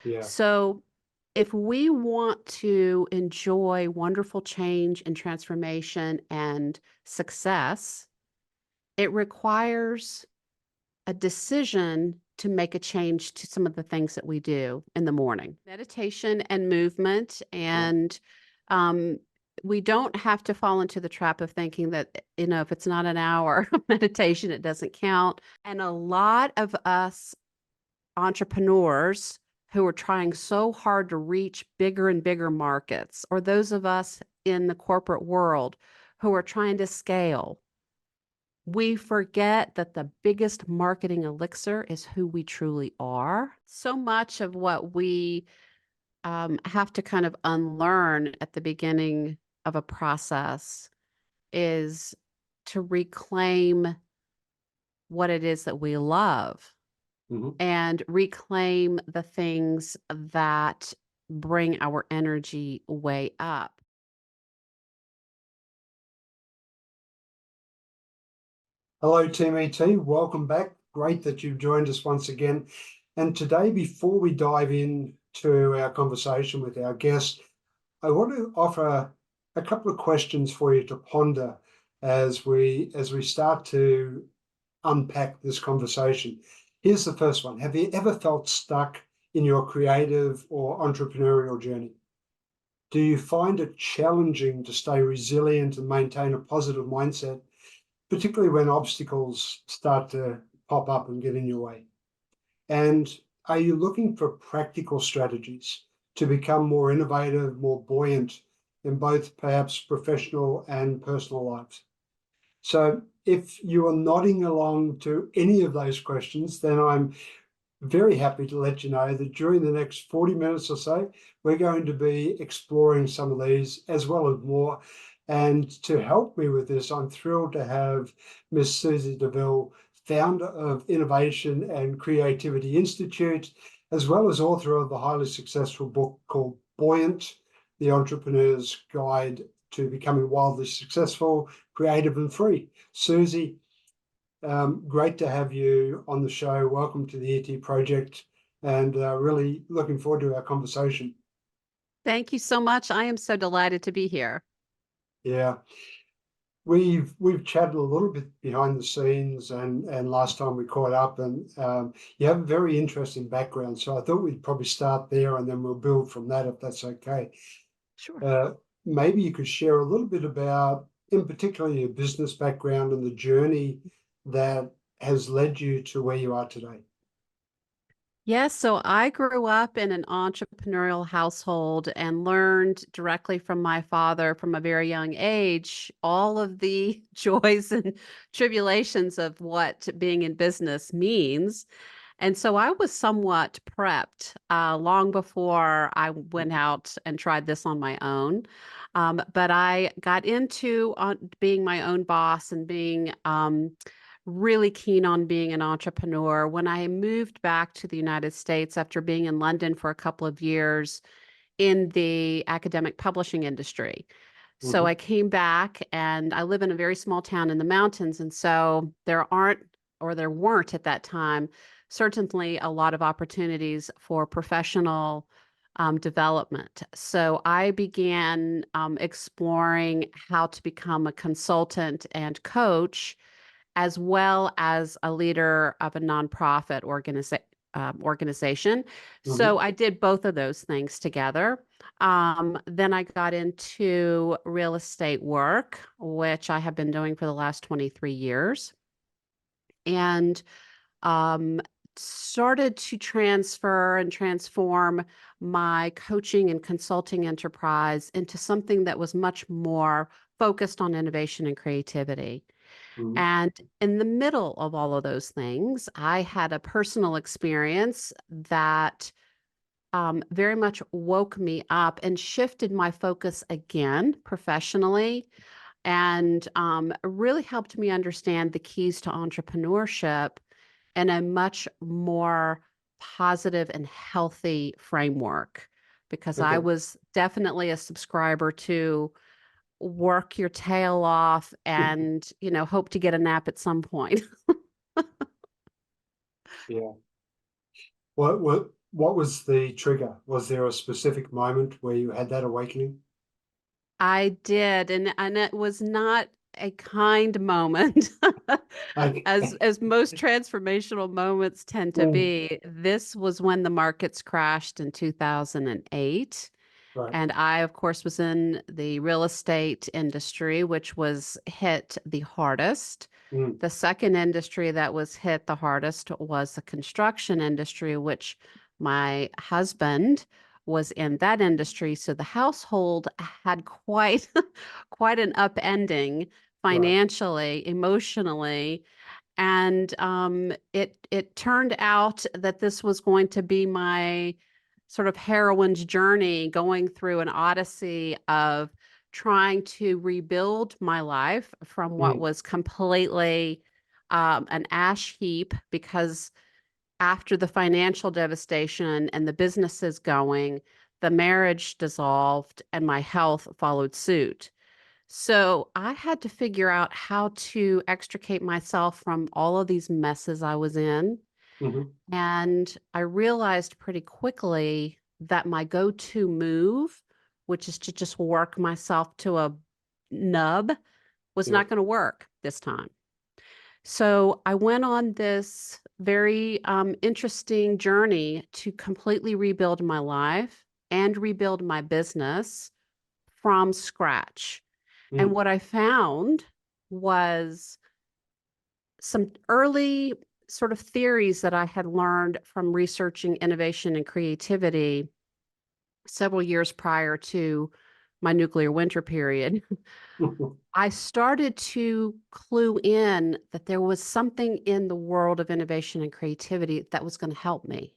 Yeah. So if we want to enjoy wonderful change and transformation and success, it requires a decision to make a change to some of the things that we do in the morning. Meditation and movement. Yeah. And um, we don't have to fall into the trap of thinking that, if it's not an hour of meditation, it doesn't count. And a lot of us entrepreneurs who are trying so hard to reach bigger and bigger markets, or those of us in the corporate world who are trying to scale, we forget that the biggest marketing elixir is who we truly are. So much of what we have to kind of unlearn at the beginning of a process is to reclaim what it is that we love Hmm. and reclaim the things that bring our energy way up. Hello, Team ET. Welcome back. Great that you've joined us once again. And today, before we dive into our conversation with our guest, I want to offer a couple of questions for you to ponder as we start to unpack this conversation. Here's the first one. Have you ever felt stuck in your creative or entrepreneurial journey? Do you find it challenging to stay resilient and maintain a positive mindset, particularly when obstacles start to pop up and get in your way? And are you looking for practical strategies to become more innovative, more buoyant in both perhaps professional and personal lives? So if you are nodding along to any of those questions, then I'm very happy to let you know that during the next 40 minutes or so, we're going to be exploring some of these as well as more. And to help me with this, I'm thrilled to have Miss Susie deVille, founder of Innovation and Creativity Institute, as well as author of the highly successful book called Buoyant, The Entrepreneur's Guide to Becoming Wildly Successful, Creative and Free. Susie, great to have you on the show. Welcome to the ET Project, and really looking forward to our conversation. Thank you so much. I am so delighted to be here. Yeah, we've chatted a little bit behind the scenes, and last time we caught up, and you have a very interesting background. So I thought we'd probably start there, and then we'll build from that, if that's okay. Sure. Uh, Maybe you could share a little bit about, in particular, your business background and the journey that has led you to where you are today. Yes, so I grew up in an entrepreneurial household and learned directly from my father from a very young age all of the joys and tribulations of what being in business means. And so I was somewhat prepped long before I went out and tried this on my own. But I got into being my own boss and being really keen on being an entrepreneur when I moved back to the United States after being in London for a couple of years in the academic publishing industry. So Mhm. I came back and I live in a very small town in the mountains. And so there aren't, or there weren't at that time, certainly a lot of opportunities for professional development. So I began exploring how to become a consultant and coach, as well as a leader of a nonprofit organization. Mhm. So I did both of those things together. Then I got into real estate work, which I have been doing for the last 23 years, and um, started to transfer and transform my coaching and consulting enterprise into something that was much more focused on innovation and creativity. Mhm. And in the middle of all of those things, I had a personal experience that very much woke me up and shifted my focus again professionally, and really helped me understand the keys to entrepreneurship in a much more positive and healthy framework. Because I Okay. was definitely a subscriber to work your tail off and, hope to get a nap at some point. Yeah. What? What was the trigger? Was there a specific moment where you had that awakening? I did, and it was not a kind moment, Okay. as most transformational moments tend to Mm, be. This was when the markets crashed in 2008. right. And I, of course, was in the real estate industry, which was hit the hardest. Mm, The second industry that was hit the hardest was the construction industry, which my husband was in that industry. So the household had quite quite an upending right. financially, emotionally. And it turned out that this was going to be my sort of heroine's journey, going through an odyssey of trying to rebuild my life from what Mm, was completely an ash heap, because after the financial devastation and the businesses going, the marriage dissolved and my health followed suit. So I had to figure out how to extricate myself from all of these messes I was in. mhm, And I realized pretty quickly that my go-to move, which is to just work myself to a nub, was yeah. not going to work this time. So I went on this very interesting journey to completely rebuild my life and rebuild my business from scratch. And Mm, what I found was some early sort of theories that I had learned from researching innovation and creativity several years prior to my nuclear winter period. I started to clue in that there was something in the world of innovation and creativity that was going to help me.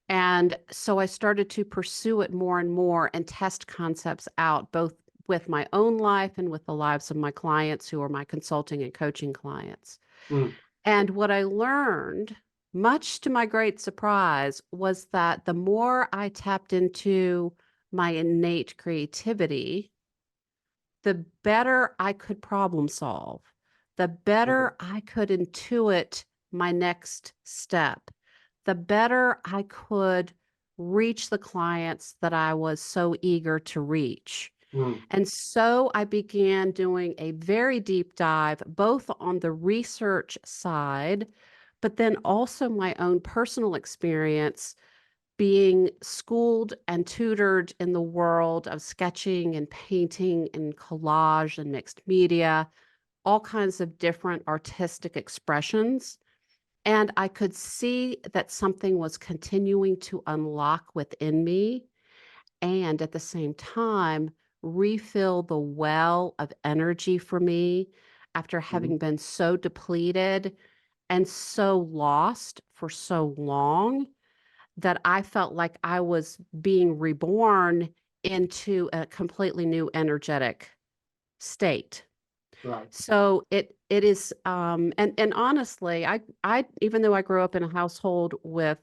And so I started to pursue it more and more and test concepts out, both with my own life and with the lives of my clients who are my consulting and coaching clients. mm, And what I learned, much to my great surprise, was that the more I tapped into my innate creativity, the better I could problem solve, the okay. better I could intuit my next step, the better I could reach the clients that I was so eager to reach. Mm, And so I began doing a very deep dive, both on the research side, but then also my own personal experience being schooled and tutored in the world of sketching and painting and collage and mixed media, all kinds of different artistic expressions. And I could see that something was continuing to unlock within me, and at the same time, refill the well of energy for me after mhm, having been so depleted and so lost for so long, that I felt like I was being reborn into a completely new energetic state. right. So it is and honestly, I even though I grew up in a household with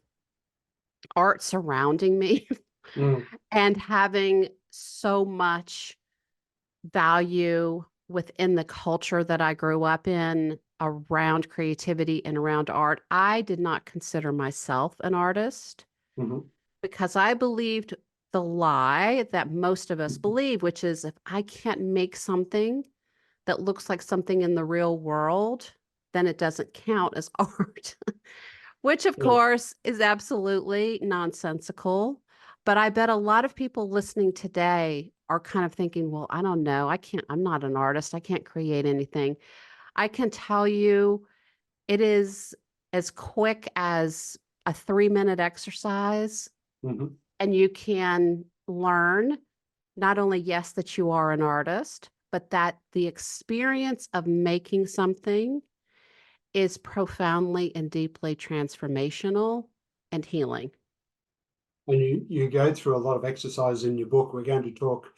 art surrounding me Mm, and having so much value within the culture that I grew up in around creativity and around art, I did not consider myself an artist, mhm, because I believed the lie that most of us believe, which is if I can't make something that looks like something in the real world, then it doesn't count as art, which of yeah. course is absolutely nonsensical. But I bet a lot of people listening today are kind of thinking, well, I don't know. I'm not an artist. I can't create anything. I can tell you it is as quick as a 3-minute exercise, Mhm. and you can learn not only, yes, that you are an artist, but that the experience of making something is profoundly and deeply transformational and healing. And you go through a lot of exercises in your book. We're going to talk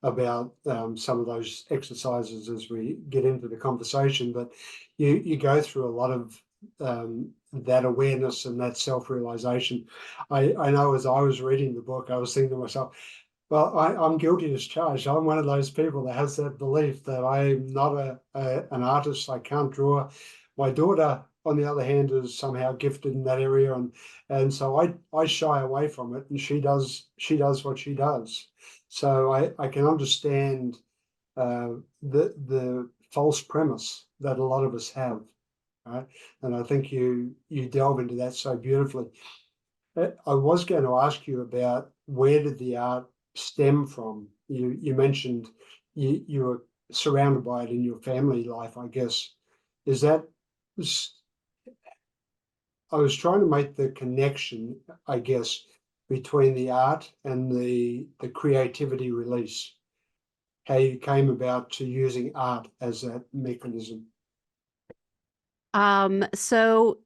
about some of those exercises as we get into the conversation, but you go through a lot of that awareness and that self-realization. I know as I was reading the book, I was thinking to myself, well, I'm guilty as charged. I'm one of those people that has that belief that I'm not an artist. I can't draw. My daughter on the other hand, is somehow gifted in that area, and so I shy away from it, and she does what she does. So I can understand the false premise that a lot of us have, right? And I think you delve into that so beautifully. I was going to ask you about where did the art stem from? You mentioned you were surrounded by it in your family life, I guess. Is that I was trying to make the connection, I guess, between the art and the creativity release. How you came about to using art as that mechanism. So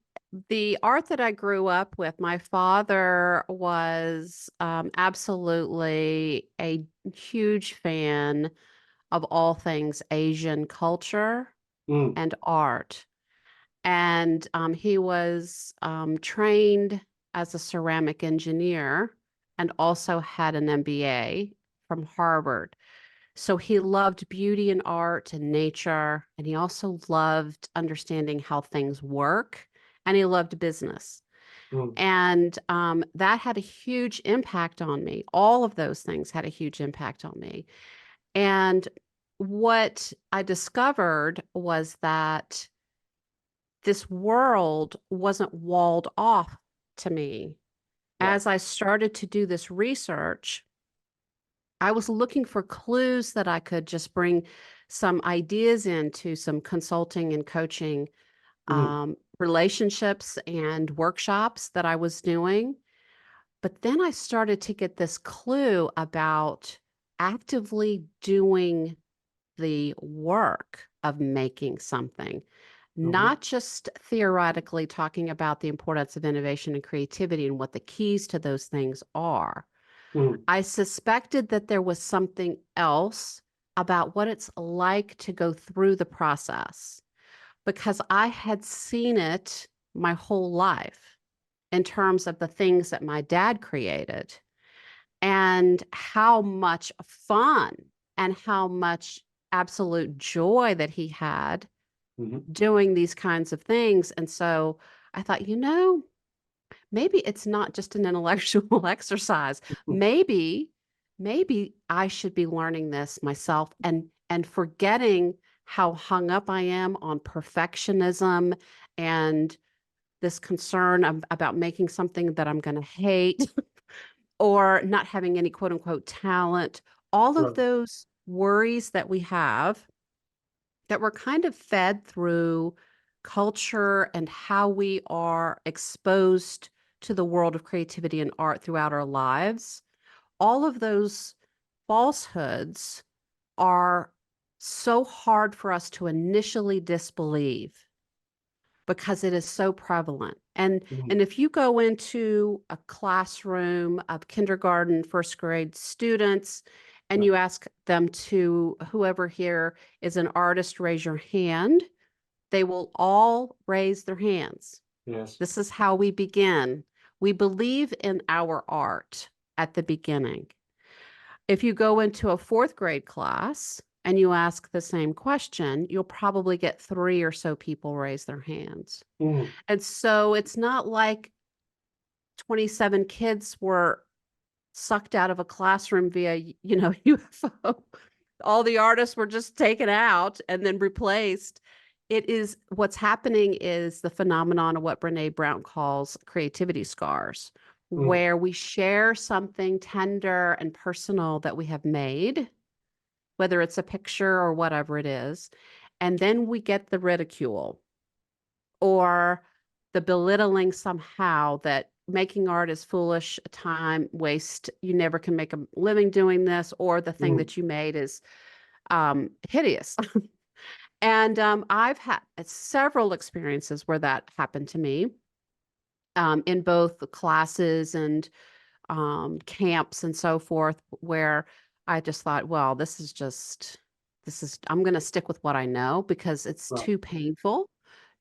the art that I grew up with, my father was absolutely a huge fan of all things Asian culture Mm, and art. And he was trained as a ceramic engineer and also had an MBA from Harvard. So he loved beauty and art and nature, and he also loved understanding how things work, and he loved business. mm, And that had a huge impact on me. All of those things had a huge impact on me. And what I discovered was that this world wasn't walled off to me. right. As I started to do this research, I was looking for clues that I could just bring some ideas into some consulting and coaching Mm, relationships and workshops that I was doing. But then I started to get this clue about actively doing the work of making something, mhm, not just theoretically talking about the importance of innovation and creativity and what the keys to those things are. mm, I suspected that there was something else about what it's like to go through the process because I had seen it my whole life in terms of the things that my dad created and how much fun and how much absolute joy that he had mhm, doing these kinds of things. And so I thought, maybe it's not just an intellectual exercise. mm, Maybe, maybe I should be learning this myself and forgetting how hung up I am on perfectionism and this concern about making something that I'm going to hate or not having any quote unquote talent. All of right. those worries that we have that were kind of fed through culture and how we are exposed to the world of creativity and art throughout our lives, all of those falsehoods are so hard for us to initially disbelieve because it is so prevalent. Mm, And if you go into a classroom of kindergarten, first grade students, and yeah, you ask them to, whoever here is an artist, raise your hand, they will all raise their hands. yes. This is how we begin. We believe in our art at the beginning. If you go into a fourth grade class and you ask the same question, you'll probably get three or so people raise their hands. Mm, And so it's not like 27 kids were sucked out of a classroom via, UFO. All the artists were just taken out and then replaced. It is what's happening is the phenomenon of what Brene Brown calls creativity scars, mm, where we share something tender and personal that we have made, whether it's a picture or whatever it is, and then we get the ridicule or the belittling somehow that making art is foolish, time waste, you never can make a living doing this, or the thing mm, that you made is hideous. And I've had several experiences where that happened to me in both the classes and camps and so forth, where I just thought, well, I'm going to stick with what I know because it's right. too painful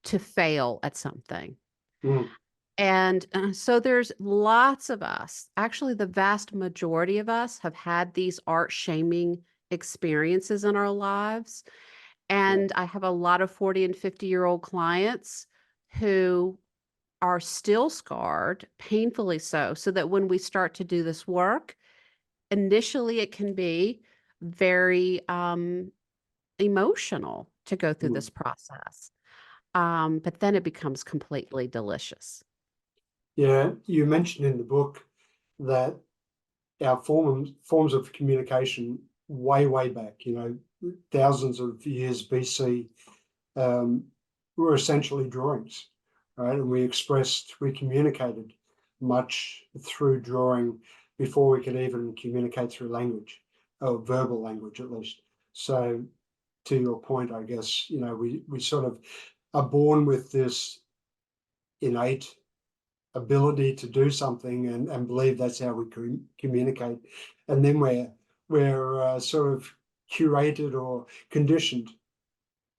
to fail at something. Mm, And so there's lots of us, actually, the vast majority of us have had these art shaming experiences in our lives. yeah. And I have a lot of 40 and 50-year-old clients who are still scarred, painfully so that when we start to do this work, initially it can be very emotional to go through Mm. this process. But then it becomes completely delicious. Yeah, you mentioned in the book that our forms of communication way back, thousands of years BC, um, were essentially drawings, right? And we communicated much through drawing before we could even communicate through language, or verbal language at least. So to your point, I guess, we sort of are born with this innate ability to do something and believe that's how we communicate. And then we're sort of curated or conditioned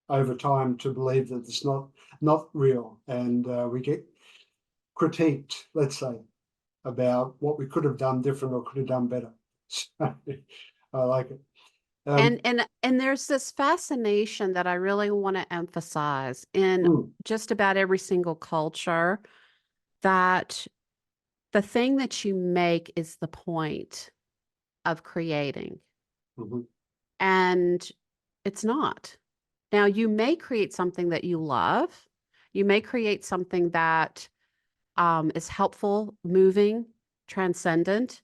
over time to believe that it's not real, and we get critiqued, let's say, about what we could have done different or could have done better. So I like it. Um, And there's this fascination that I really want to emphasize in mm, just about every single culture, that the thing that you make is the point of creating. mhm, And it's not. Now, you may create something that you love. You may create something that is helpful, moving, transcendent.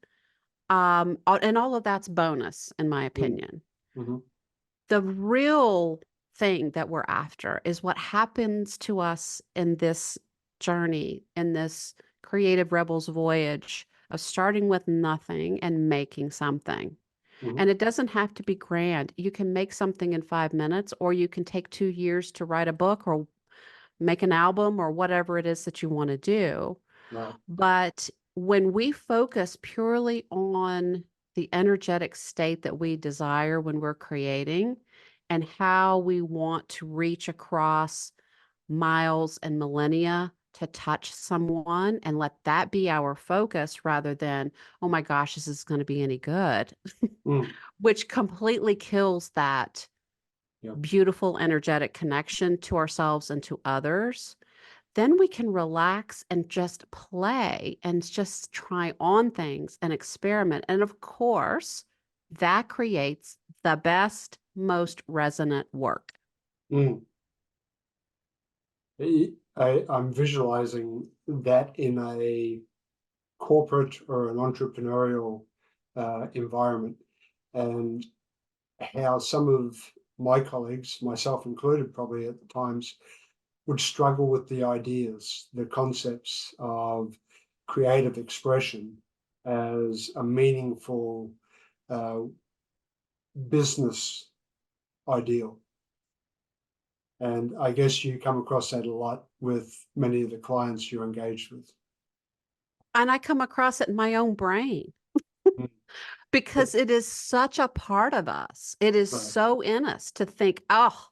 And all of that's bonus, in my mm, opinion. mhm, The real thing that we're after is what happens to us in this journey, in this creative rebel's voyage of starting with nothing and making something. mhm, And it doesn't have to be grand. You can make something in 5 minutes, or you can take 2 years to write a book or make an album or whatever it is that you want to do. right. But when we focus purely on the energetic state that we desire when we're creating and how we want to reach across miles and millennia to touch someone and let that be our focus rather than, oh my gosh, this is going to be any good, Mm, which completely kills that yeah. beautiful energetic connection to ourselves and to others. Then we can relax and just play and just try on things and experiment. And of course, that creates the best, most resonant work. Mm. I'm visualizing that in a corporate or an entrepreneurial environment, and how some of my colleagues, myself included, probably at the times, would struggle with the ideas, the concepts of creative expression as a meaningful uh, business ideal. And I guess you come across that a lot with many of the clients you're engaged with. And I come across it in my own brain Mm. because it is such a part of us. It is Right. so in us to think, oh,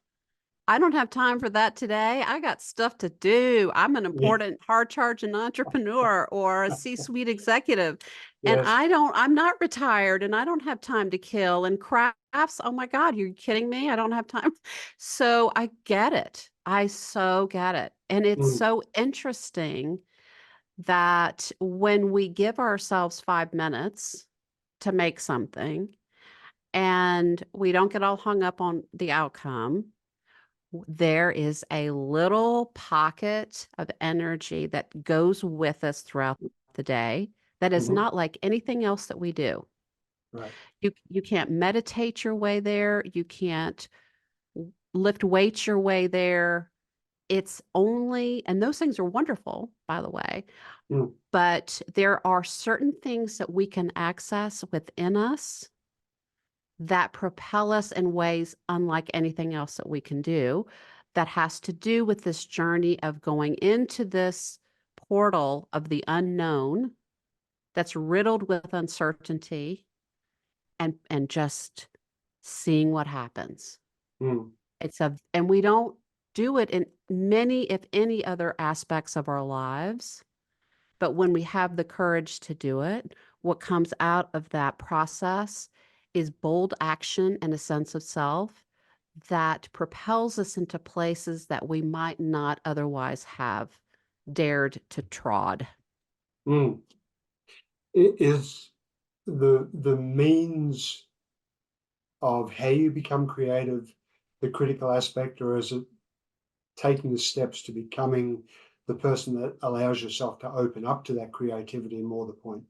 I don't have time for that today. I got stuff to do. I'm an Yeah. important hard charging entrepreneur or a C-suite executive. And Yes. I'm not retired and I don't have time to kill. And crafts, oh my God, you're kidding me? I don't have time. So I get it. I so get it. And it's Mm. so interesting that when we give ourselves 5 minutes to make something and we don't get all hung up on the outcome, there is a little pocket of energy that goes with us throughout the day that is Mhm. not like anything else that we do. Right. You can't meditate your way there. You can't lift weights your way there. It's only, and those things are wonderful, by the way, Mm. but there are certain things that we can access within us that propel us in ways unlike anything else that we can do, that has to do with this journey of going into this portal of the unknown that's riddled with uncertainty and just seeing what happens. Mm. And we don't do it in many, if any other aspects of our lives. But when we have the courage to do it, what comes out of that process is bold action and a sense of self that propels us into places that we might not otherwise have dared to trod. Mm. It is the means of how you become creative the critical aspect, or is it taking the steps to becoming the person that allows yourself to open up to that creativity more the point?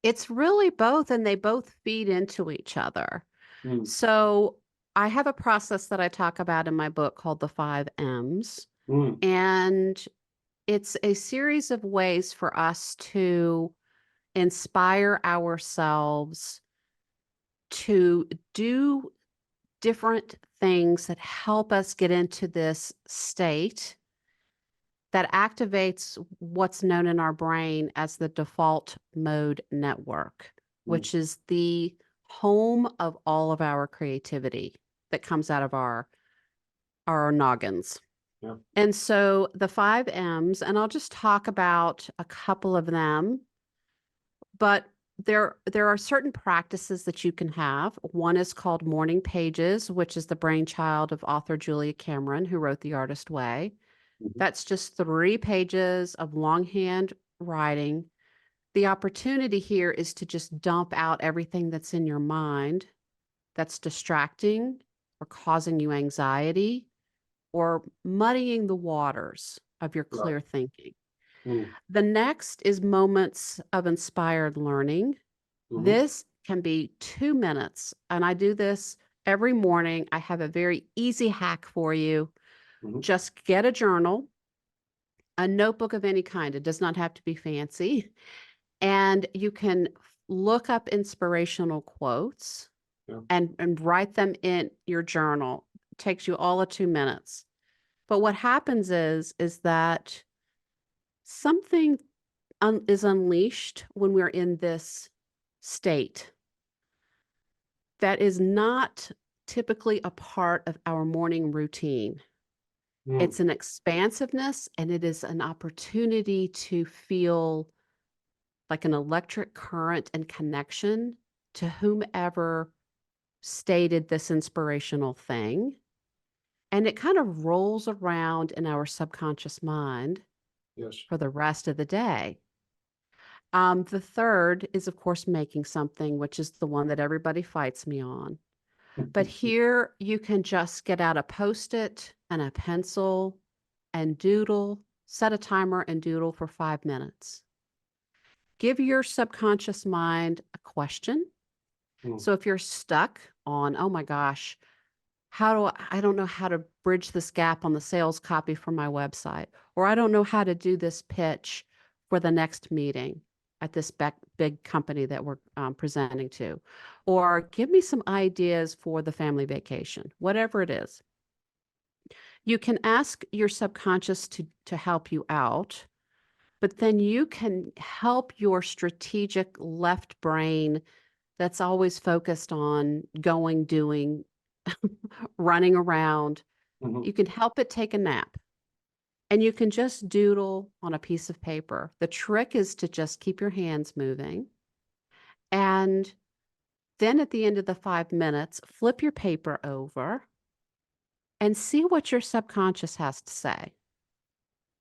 It's really both, and they both feed into each other. Mm. So I have a process that I talk about in my book called the 5 M's, Mm. and it's a series of ways for us to inspire ourselves to do different things that help us get into this state that activates what's known in our brain as the default mode network, Mm. which is the home of all of our creativity that comes out of our noggins. Yeah. And so the 5 M's, and I'll just talk about a couple of them, but there are certain practices that you can have. One is called morning pages, which is the brainchild of author Julia Cameron, who wrote The Artist Way. Mhm. That's just 3 pages of longhand writing. The opportunity here is to just dump out everything that's in your mind that's distracting or causing you anxiety or muddying the waters of your Right. clear thinking. Mm. The next is moments of inspired learning. Mhm. This can be 2 minutes, and I do this every morning. I have a very easy hack for you. Mhm. Just get a journal, a notebook of any kind. It does not have to be fancy. And you can look up inspirational quotes Yeah. and write them in your journal. It takes you all of 2 minutes. But what happens is that something is unleashed when we're in this state that is not typically a part of our morning routine. Mm. It's an expansiveness, and it is an opportunity to feel like an electric current and connection to whomever stated this inspirational thing. And it kind of rolls around in our subconscious mind Yes. for the rest of the day. The third is, of course, making something, which is the one that everybody fights me on. But here you can just get out a Post-it and a pencil and doodle, set a timer and doodle for 5 minutes. Give your subconscious mind a question. Mm. So if you're stuck on, oh my gosh, I don't know how to bridge this gap on the sales copy for my website, or I don't know how to do this pitch for the next meeting at this big company that we're presenting to, or give me some ideas for the family vacation, whatever it is. You can ask your subconscious to help you out, but then you can help your strategic left brain that's always focused on going, doing, running around. Mhm. You can help it take a nap, and you can just doodle on a piece of paper. The trick is to just keep your hands moving. And then at the end of the 5 minutes, flip your paper over and see what your subconscious has to say.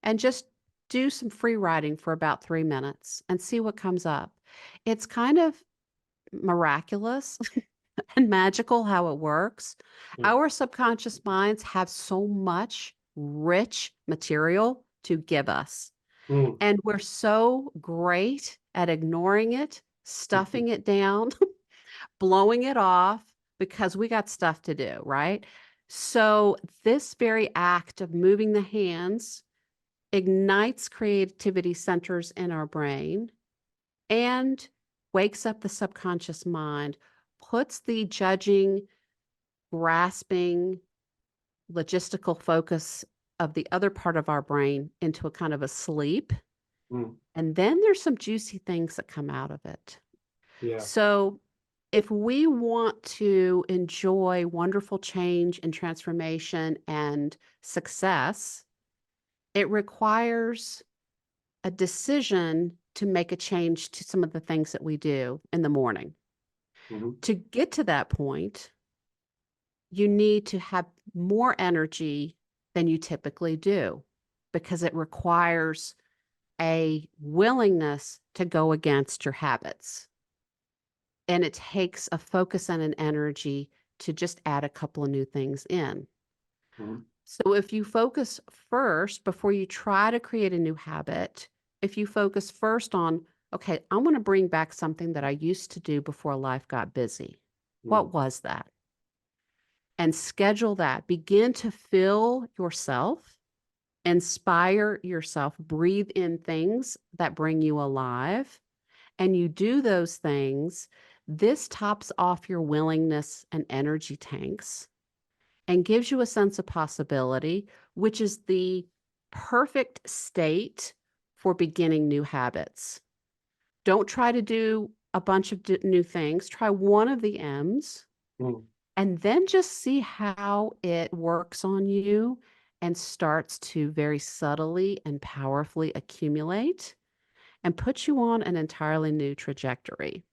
And just do some free writing for about 3 minutes and see what comes up. It's kind of miraculous and magical how it works. Yeah. Our subconscious minds have so much rich material to give us. Mm. And we're so great at ignoring it, stuffing it down, blowing it off because we got stuff to do, right? So, this very act of moving the hands ignites creativity centers in our brain and wakes up the subconscious mind, puts the judging, grasping, logistical focus of the other part of our brain into a kind of a sleep. Mm. And then there's some juicy things that come out of it. Yeah. So, if we want to enjoy wonderful change and transformation and success, it requires a decision to make a change to some of the things that we do in the morning. Mhm. To get to that point, you need to have more energy than you typically do because it requires a willingness to go against your habits. And it takes a focus and an energy to just add a couple of new things in. Mhm. So if you focus first, before you try to create a new habit, if you focus first on, okay, I'm going to bring back something that I used to do before life got busy. Mm. What was that? And schedule that. Begin to fill yourself, inspire yourself, breathe in things that bring you alive. And you do those things, this tops off your willingness and energy tanks and gives you a sense of possibility, which is the perfect state for beginning new habits. Don't try to do a bunch of new things. Try one of the M's Mm. and then just see how it works on you and starts to very subtly and powerfully accumulate and put you on an entirely new trajectory.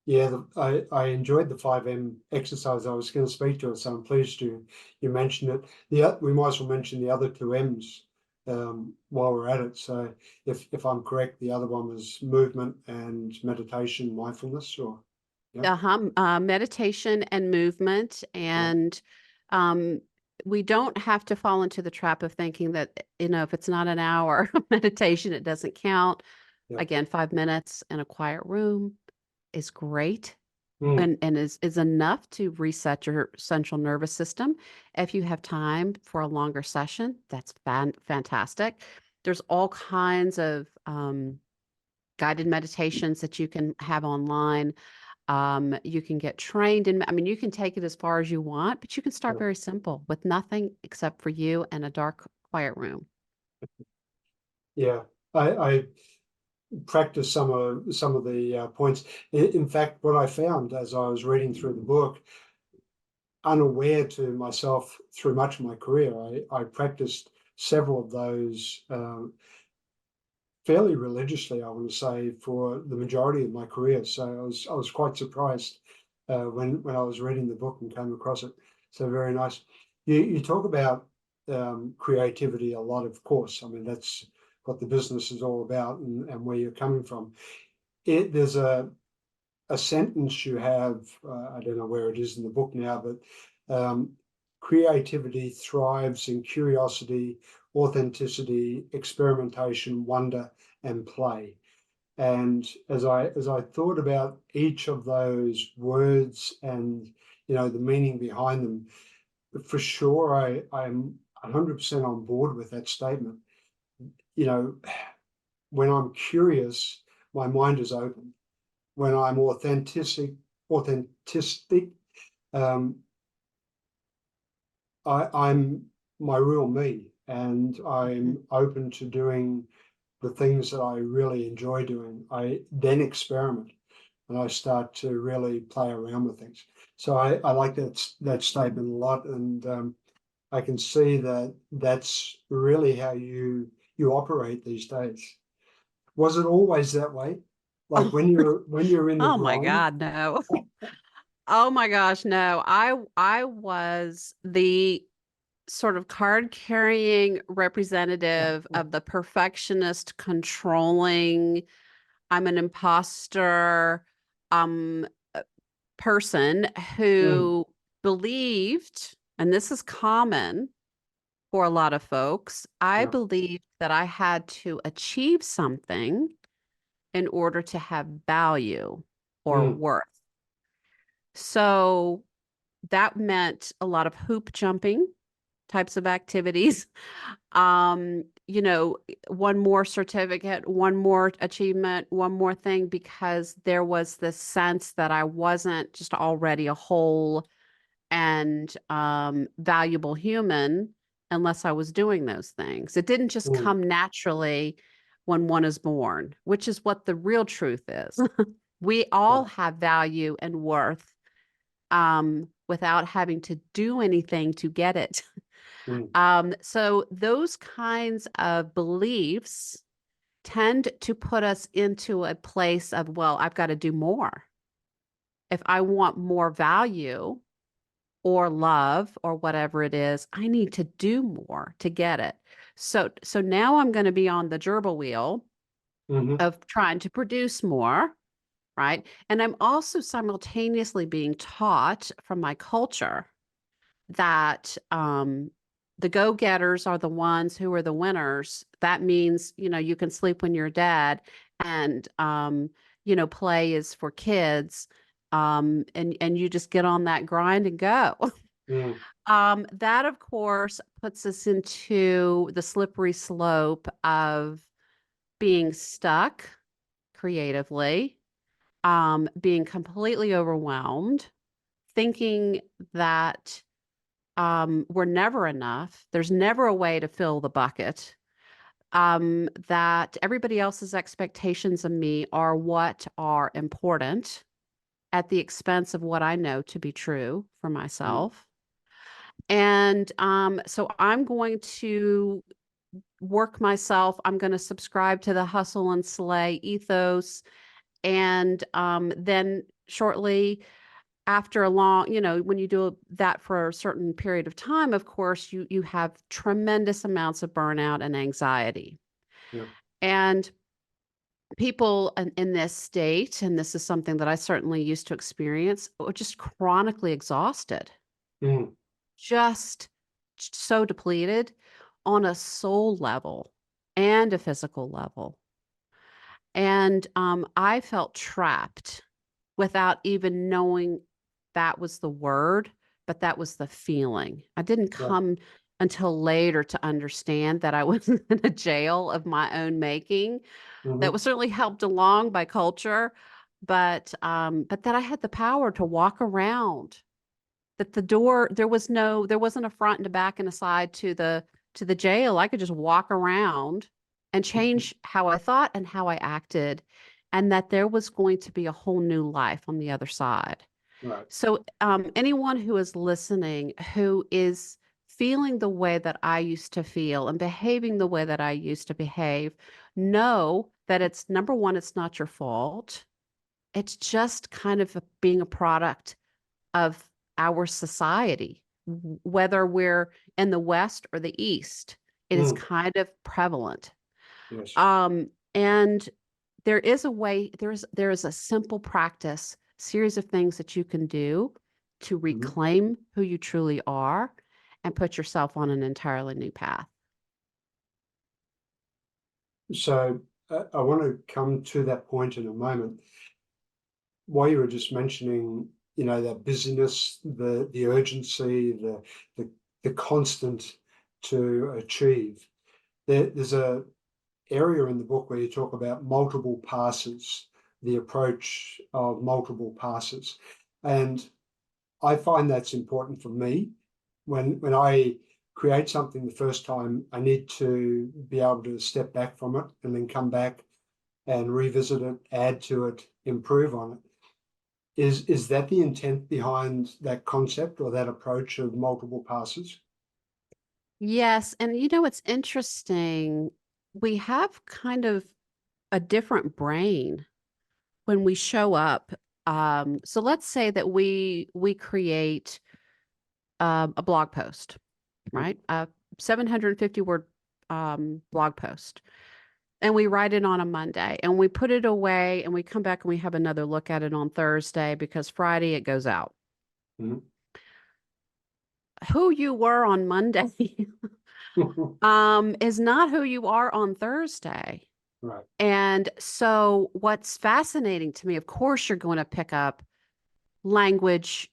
Yeah, I enjoyed the 5M exercise. I was going to speak to it, so I'm pleased you mentioned it. We might as well mention the other two M's while we're at it. So if I'm correct, the other one was movement and meditation, mindfulness, or yeah, Meditation and movement. yeah, And um, we don't have to fall into the trap of thinking that, if it's not an hour of meditation, it doesn't count. yeah. Again, 5 minutes in a quiet room is great Mm, and is enough to reset your central nervous system. If you have time for a longer session, that's fantastic. There's all kinds of guided meditations that you can have online. You can get trained in, I mean, you can take it as far as you want, but you can start yeah. very simple with nothing except for you and a dark, quiet room. Yeah. I practiced some of the points. In fact, what I found as I was reading through the book, unaware to myself through much of my career, I practiced several of those fairly religiously, I want to say, for the majority of my career. So I was quite surprised when I was reading the book and came across it. So very nice. You talk about creativity a lot, of course. I mean, that's what the business is all about and where you're coming from. There's a sentence you have, I don't know where it is in the book now, but creativity thrives in curiosity, authenticity, experimentation, wonder, and play. And as I thought about each of those words and the meaning behind them, for sure I'm 100% on board with that statement. You know, when I'm curious, my mind is open. When I'm authentic, um, I'm my real me, and Mhm. I'm open to doing the things that I really enjoy doing. I then experiment and I start to really play around with things. So I like that statement a lot, and I can see that that's really how you operate these days. Was it always that way? Like Oh, when you're in the oh my grind? God, no. Oh my gosh, no. I was the sort of card carrying representative of the perfectionist controlling, I'm an imposter um person Mm, who believed, and this is common for a lot of folks, I yeah. believed that I had to achieve something in order to have value or Mm, worth. So that meant a lot of hoop jumping types of activities. One more certificate, one more achievement, one more thing, because there was this sense that I wasn't just already a whole and valuable human unless I was doing those things. It didn't just mm, come naturally when one is born, which is what the real truth is. We all yeah. have value and worth without having to do anything to get it. Mm, So those kinds of beliefs tend to put us into a place of, well, I've got to do more. If I want more value, or love or whatever it is. I need to do more to get it. So now I'm going to be on the gerbil wheel Hmm. of trying to produce more, right? And I'm also simultaneously being taught from my culture that the go-getters are the ones who are the winners. That means, you can sleep when you're dead, and play is for kids. And you just get on that grind and go. Mm. That of course puts us into the slippery slope of being stuck creatively, being completely overwhelmed, thinking that we're never enough. There's never a way to fill the bucket. That everybody else's expectations of me are what are important at the expense of what I know to be true for Mm. myself. And so I'm going to work myself. I'm going to subscribe to the hustle and slay ethos. And then shortly after a long, when you do that for a certain period of time, of course, you have tremendous amounts of burnout and anxiety. Yeah. And people in this state, and this is something that I certainly used to experience, are just chronically exhausted, Mm. just so depleted on a soul level and a physical level. And I felt trapped without even knowing that was the word, but that was the feeling. I didn't Yeah. come until later to understand that I was in a jail of my own making. That Hmm. was certainly helped along by culture, but that I had the power to walk around. That the door, there wasn't a front and a back and a side to the jail. I could just walk around and change how I thought and how I acted, and that there was going to be a whole new life on the other side. Right. So, anyone who is listening who is feeling the way that I used to feel and behaving the way that I used to behave, know that it's number one, it's not your fault. It's just kind of being a product of our society, whether we're in the West or the East. It is Mm. kind of prevalent. Yes. And there is a way, there is a simple practice, series of things that you can do to Hmm. reclaim who you truly are and put yourself on an entirely new path. So I want to come to that point in a moment. While you were just mentioning, that busyness, the urgency, the constant to achieve. There's a area in the book where you talk about multiple passes, the approach of multiple passes, and I find that's important for me. When I create something the first time, I need to be able to step back from it and then come back and revisit it, add to it, improve on it. Is that the intent behind that concept or that approach of multiple passes? Yes, and it's interesting. We have kind of a different brain when we show up. So let's say that we create a blog post, Mm. right? A 750 word blog post. And we write it on a Monday and we put it away and we come back and we have another look at it on Thursday because Friday it goes out. Mhm. Who you were on Monday is not who you are on Thursday. Right. And so what's fascinating to me, of course, you're going to pick up language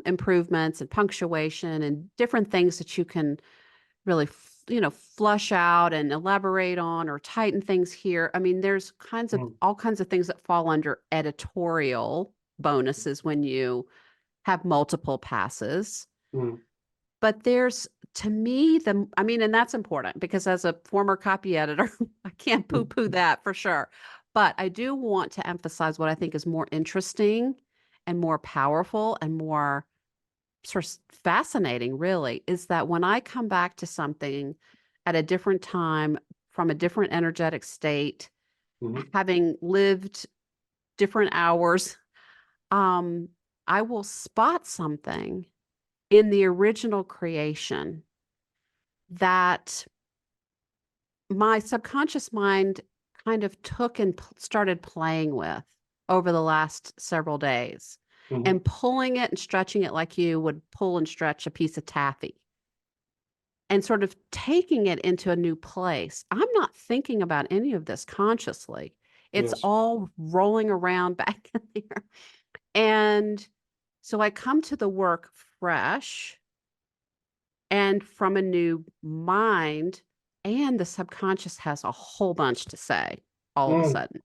improvements and punctuation and different things that you can really, flush out and elaborate on or tighten things here. I mean, there's Mm. all kinds of things that fall under editorial bonuses when you have multiple passes. Mm. But there's, to me, I mean, and that's important because as a former copy editor, I can't Mm. poo-poo that for sure. But I do want to emphasize what I think is more interesting and more powerful and more sort of fascinating, really, is that when I come back to something at a different time from a different energetic state, Mhm. having lived different hours, um, I will spot something in the original creation that my subconscious mind kind of took and started playing with over the last several days Mhm. and pulling it and stretching it like you would pull and stretch a piece of taffy and sort of taking it into a new place. I'm not thinking about any of this consciously. It's Yes. all rolling around back in there. And so I come to the work fresh and from a new mind, and the subconscious has a whole bunch to say all of a Mm, sudden.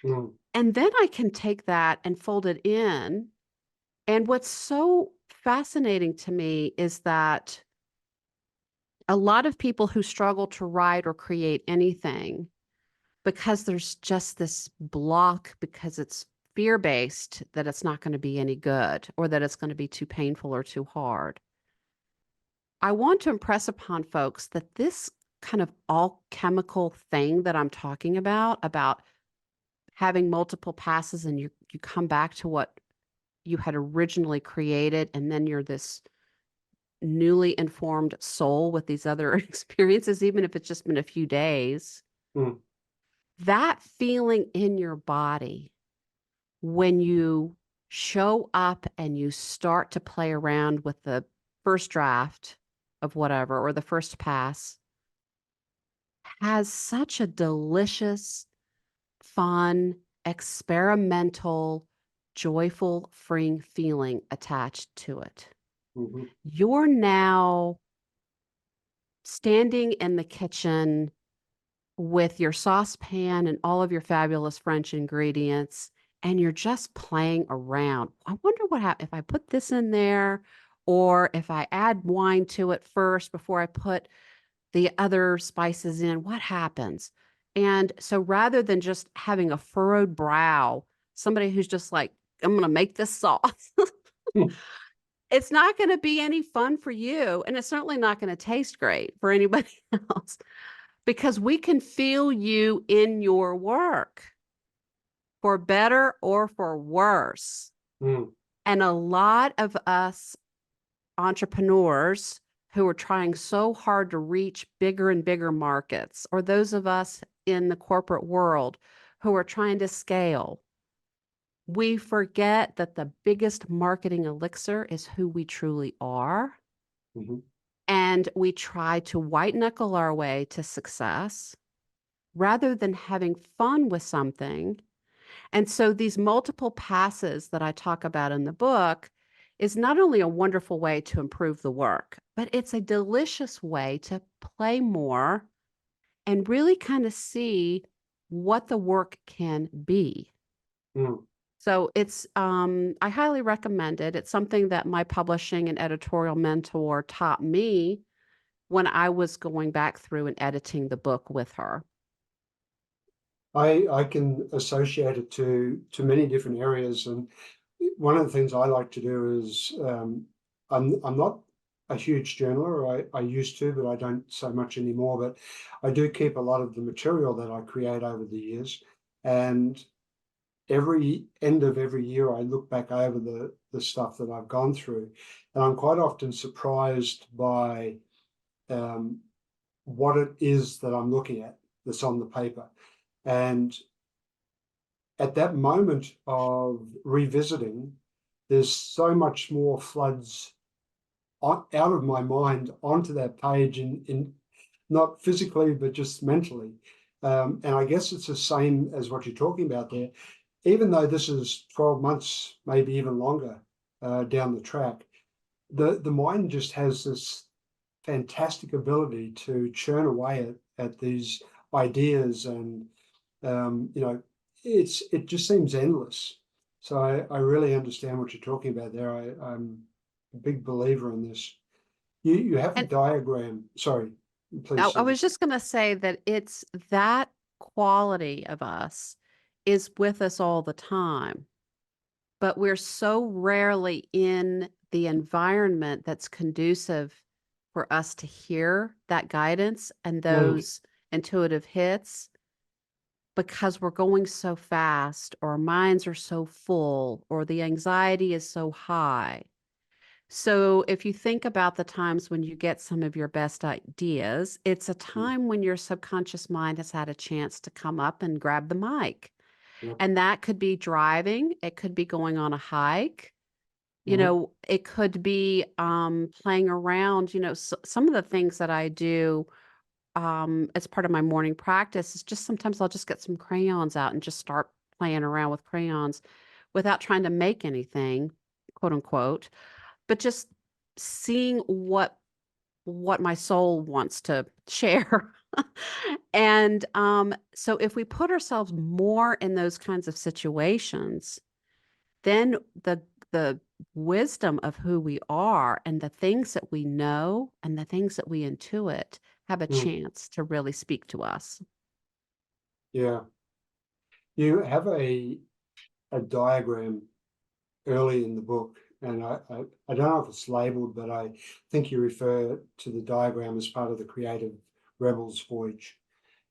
mm, And then I can take that and fold it in. And what's so fascinating to me is that a lot of people who struggle to write or create anything because there's just this block because it's fear based that it's not going to be any good or that it's going to be too painful or too hard. I want to impress upon folks that this kind of alchemical thing that I'm talking about having multiple passes and you come back to what you had originally created, and then you're this newly informed soul with these other experiences, even if it's just been a few days. mm, That feeling in your body when you show up and you start to play around with the first draft of whatever or the first pass has such a delicious, fun, experimental, joyful, freeing feeling attached to it. mhm, You're now standing in the kitchen with your saucepan and all of your fabulous French ingredients, and you're just playing around. I wonder what happens if I put this in there, or if I add wine to it first before I put the other spices in, what happens? And so rather than just having a furrowed brow, somebody who's just like, I'm going to make this sauce, mm, it's not going to be any fun for you. And it's certainly not going to taste great for anybody else because we can feel you in your work for better or for worse. mm, And a lot of us entrepreneurs who are trying so hard to reach bigger and bigger markets, or those of us in the corporate world who are trying to scale, we forget that the biggest marketing elixir is who we truly are. mhm, And we try to white knuckle our way to success rather than having fun with something. And so these multiple passes that I talk about in the book is not only a wonderful way to improve the work, but it's a delicious way to play more and really kind of see what the work can be. mm. So it's I highly recommend it. It's something that my publishing and editorial mentor taught me when I was going back through and editing the book with her. I can associate it to many different areas, and one of the things I like to do is I'm not a huge journaler. I used to, but I don't so much anymore. But I do keep a lot of the material that I create over the years, and every end of every year I look back over the stuff that I've gone through, and I'm quite often surprised by um, what it is that I'm looking at that's on the paper. And at that moment of revisiting, there's so much more floods out of my mind onto that page in not physically, but just mentally. And I guess it's the same as what you're talking about there. Even though this is 12 months, maybe even longer down the track, the mind just has this fantastic ability to churn away at these ideas, and you know, it just seems endless. So I really understand what you're talking about there. I'm a big believer in this. You have a And diagram. Sorry, I, please, I Susie. was just going to say that it's that quality of us is with us all the time, but we're so rarely in the environment that's conducive for us to hear that guidance and Mm, those intuitive hits because we're going so fast, or our minds are so full, or the anxiety is so high. So if you think about the times when you get some of your best ideas, it's a Mm, time when your subconscious mind has had a chance to come up and grab the mic. yep. And that could be driving, it could be going on a hike, Mhm, it could be playing around. Some of the things that I do as part of my morning practice is just sometimes I'll just get some crayons out and just start playing around with crayons without trying to make anything, quote unquote, but just seeing what my soul wants to share. And so if we put ourselves more in those kinds of situations, then the wisdom of who we are and the things that we know and the things that we intuit have a mm, chance to really speak to us. yeah. You have a diagram early in the book, and I don't know if it's labeled, but I think you refer to the diagram as part of the Creative Rebels Voyage.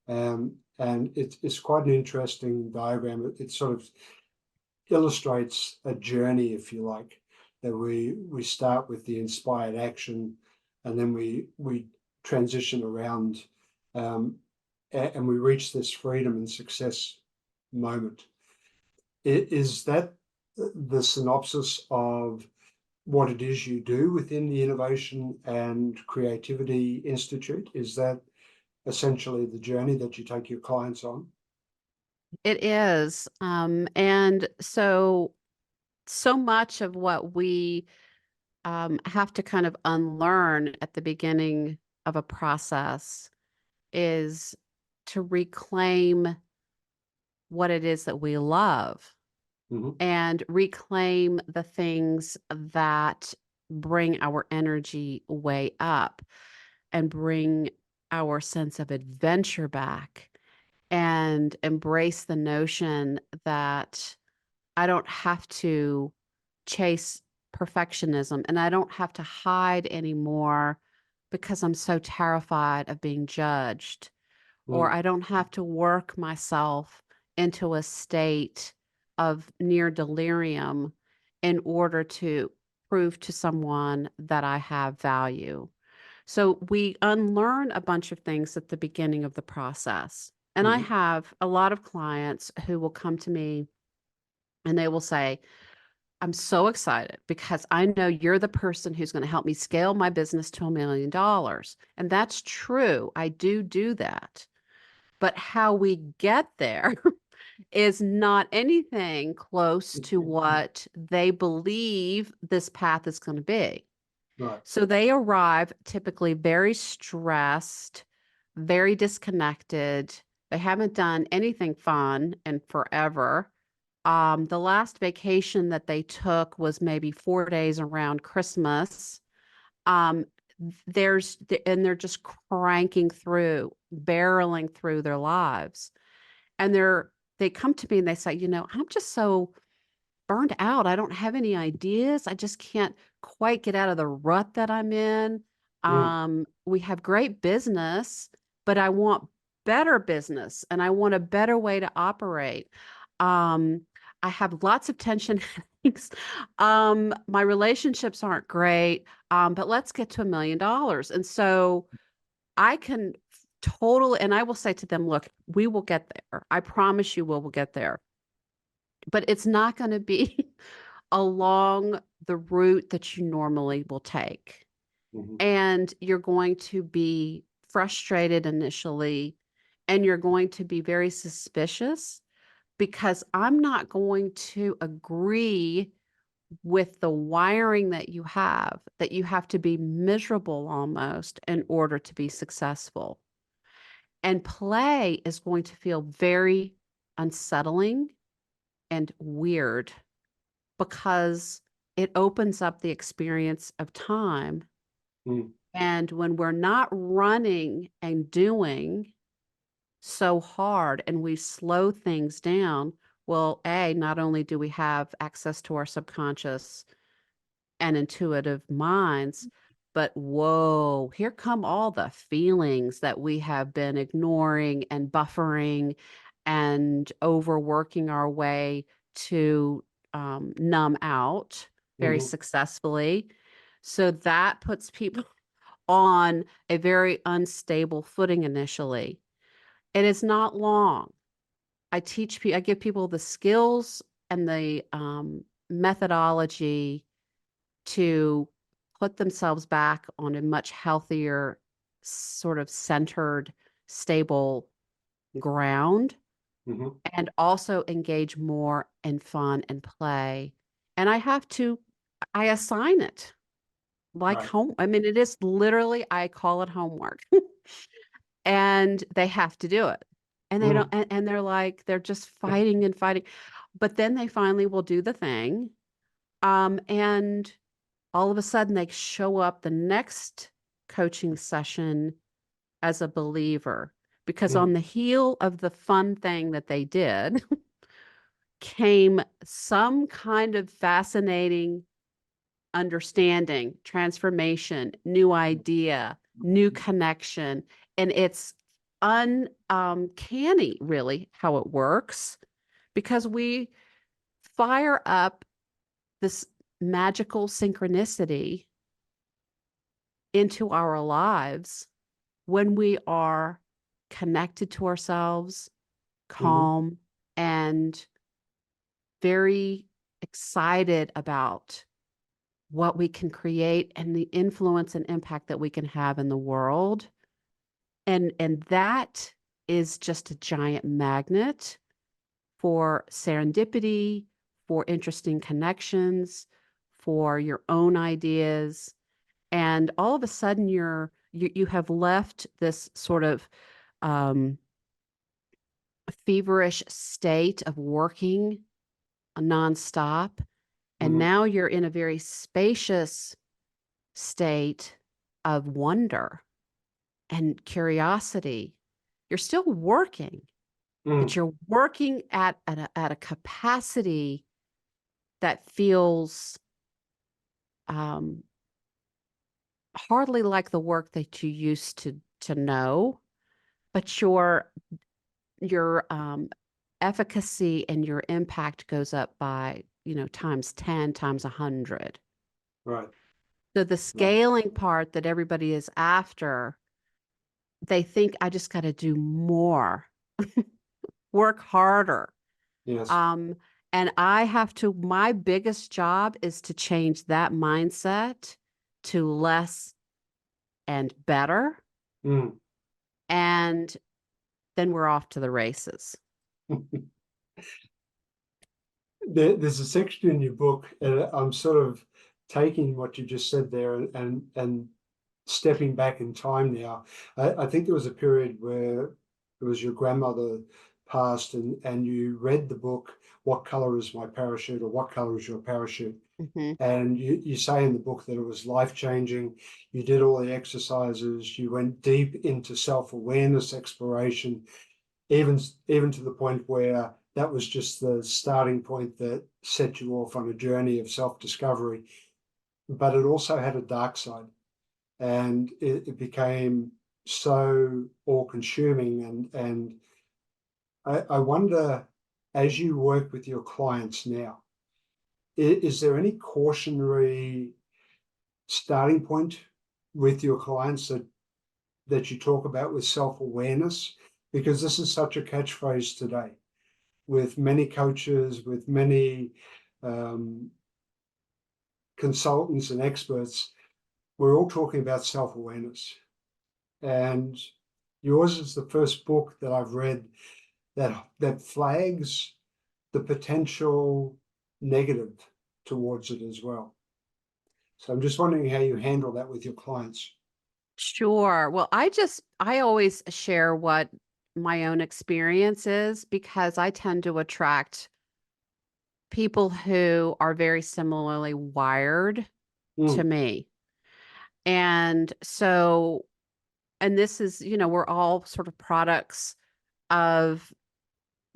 And it's quite an interesting diagram. It sort of illustrates a journey, if you like, that we start with the inspired action, and then we transition around, um, and we reach this freedom and success moment. Is that the synopsis of what it is you do within the Innovation and Creativity Institute? Is that essentially the journey that you take your clients on? It is. And so much of what we have to kind of unlearn at the beginning of a process is to reclaim what it is that we love Hmm. and reclaim the things that bring our energy way up and bring our sense of adventure back and embrace the notion that I don't have to chase perfectionism and I don't have to hide anymore because I'm so terrified of being judged, or Mm, I don't have to work myself into a state of near delirium in order to prove to someone that I have value. So we unlearn a bunch of things at the beginning of the process. And I mhm, have a lot of clients who will come to me and they will say, I'm so excited because I know you're the person who's going to help me scale my business to $1 million. And that's true. I do that. But how we get there is not anything close to what they believe this path is going to be. right. So they arrive typically very stressed, very disconnected. They haven't done anything fun in forever. The last vacation that they took was maybe 4 days around Christmas. Um, and they're just cranking through, barreling through their lives. And they come to me and they say, I'm just so burned out. I don't have any ideas. I just can't quite get out of the rut that I'm in. Mm, We have great business, but I want better business and I want a better way to operate. Um, I have lots of tension headaches. My relationships aren't great, but let's get to $1 million. And so I can totally, and I will say to them, look, we will get there. I promise you we'll get there, but it's not going to be along the route that you normally will take. mhm, And you're going to be frustrated initially, and you're going to be very suspicious because I'm not going to agree with the wiring that you have to be miserable almost in order to be successful. And play is going to feel very unsettling and weird because it opens up the experience of time. mm, And when we're not running and doing so hard and we slow things down, well, not only do we have access to our subconscious and intuitive minds, but whoa, here come all the feelings that we have been ignoring and buffering and overworking our way to numb out very mhm, successfully. So that puts people on a very unstable footing initially. And it's not long. I give people the skills and the methodology to put themselves back on a much healthier, sort of centered, stable ground, Mhm. and also engage more in fun and play. And I assign it like Right. home. I mean, it is literally, I call it homework. And they have to do it. And they don't, Mm. and they're like, they're just fighting and fighting. But then they finally will do the thing. And all of a sudden they show up the next coaching session as a believer, because Mm. on the heel of the fun thing that they did came some kind of fascinating understanding, transformation, new idea, new connection. And it's uncanny, really, how it works, because we fire up this magical synchronicity into our lives when we are connected to ourselves, Mhm. calm, and very excited about what we can create and the influence and impact that we can have in the world. And that is just a giant magnet for serendipity, for interesting connections, for your own ideas. And all of a sudden you have left this sort of um, feverish state of working nonstop. And Mhm. now you're in a very spacious state of wonder and curiosity. You're still working, but Mm. you're working at a capacity that feels um, hardly like the work that you used to know, but your efficacy and your impact goes up by, times 10, times 100. Right. So the Right. scaling part that everybody is after, they think I just got to do more, work harder. Yes. Um, and my biggest job is to change that mindset to less and better. Mm. And then we're off to the races. There's a section in your book, and I'm sort of taking what you just said there and stepping back in time now. I think there was a period where it was your grandmother passed, and you read the book, What Color is My Parachute, or What Color is Your Parachute? Mhm. And you say in the book that it was life-changing. You did all the exercises, you went deep into self-awareness exploration, even to the point where that was just the starting point that set you off on a journey of self-discovery. But it also had a dark side, and it became so all-consuming. And I wonder, as you work with your clients now, is there any cautionary starting point with your clients that you talk about with self-awareness? Because this is such a catchphrase today with many coaches, with many um, consultants and experts. We're all talking about self-awareness. And yours is the first book that I've read that flags the potential negative towards it as well. So I'm just wondering how you handle that with your clients. Sure. Well, I always share what my own experience is, because I tend to attract people who are very similarly wired to Mm. me. And so, and this is, we're all sort of products of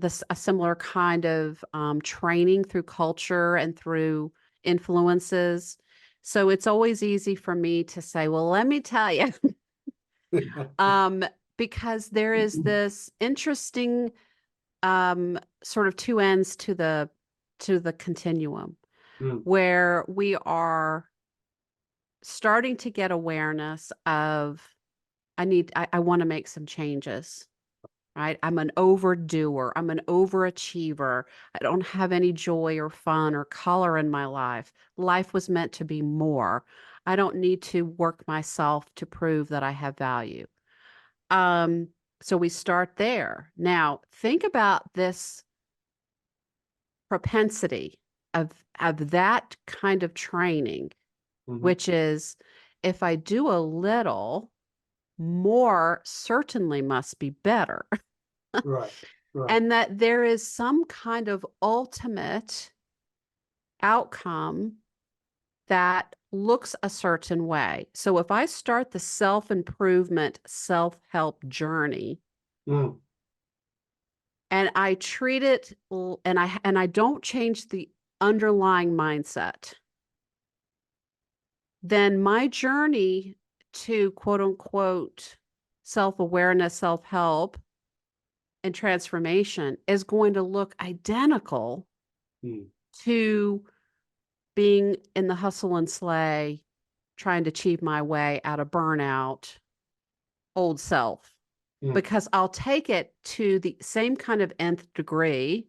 a similar kind of training through culture and through influences. So it's always easy for me to say, well, let me tell you, um, because there is this interesting sort of two ends to the continuum, Mm. where we are starting to get awareness of I want to make some changes, right? I'm an overdoer. I'm an overachiever. I don't have any joy or fun or color in my life. Life was meant to be more. I don't need to work myself to prove that I have value. Um, so we start there. Now, think about this propensity of that kind of training, Mhm. which is if I do a little, more certainly must be better. Right, right. And that there is some kind of ultimate outcome that looks a certain way. So if I start the self-improvement, self-help journey Mm, and I treat it and I don't change the underlying mindset, then my journey to quote unquote self-awareness, self-help and transformation is going to look identical mm, to being in the hustle and slay, trying to achieve my way out of burnout, old self, mm, because I'll take it to the same kind of nth degree